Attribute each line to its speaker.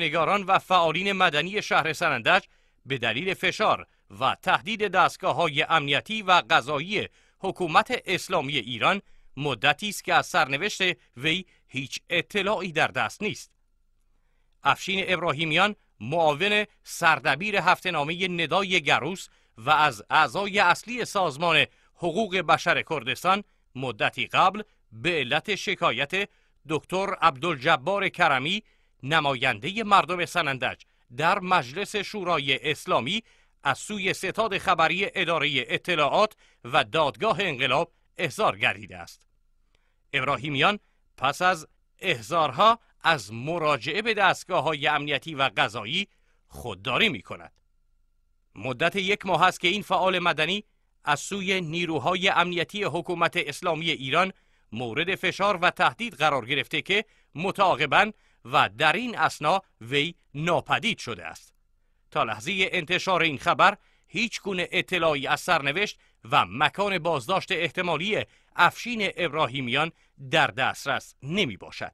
Speaker 1: نگاران و فعالین مدنی شهر سنندج به دلیل فشار و تهدید دستگاه‌های امنیتی و قضایی حکومت اسلامی ایران مدتی است که از سرنوشت وی هیچ اطلاعی در دست نیست. افشین ابراهیمیان، معاون سردبیر هفته‌نامه ندای گروس و از اعضای اصلی سازمان حقوق بشر کردستان، مدتی قبل به علت شکایت دکتر عبدالجبار کرمی، نماینده مردم سنندج در مجلس شورای اسلامی، از سوی ستاد خبری اداره اطلاعات و دادگاه انقلاب احضار گردیده است. ابراهیمیان پس از احضارها از مراجعه به دستگاه‌های امنیتی و قضایی خودداری می‌کند. مدت 1 ماه است که این فعال مدنی از سوی نیروهای امنیتی حکومت اسلامی ایران مورد فشار و تهدید قرار گرفته که متعاقباً و در این اثنا وی ناپدید شده است. تا لحظه انتشار این خبر هیچ گونه اطلاعی از سرنوشت و مکان بازداشت احتمالی افشین ابراهیمیان در دسترس نمی باشد.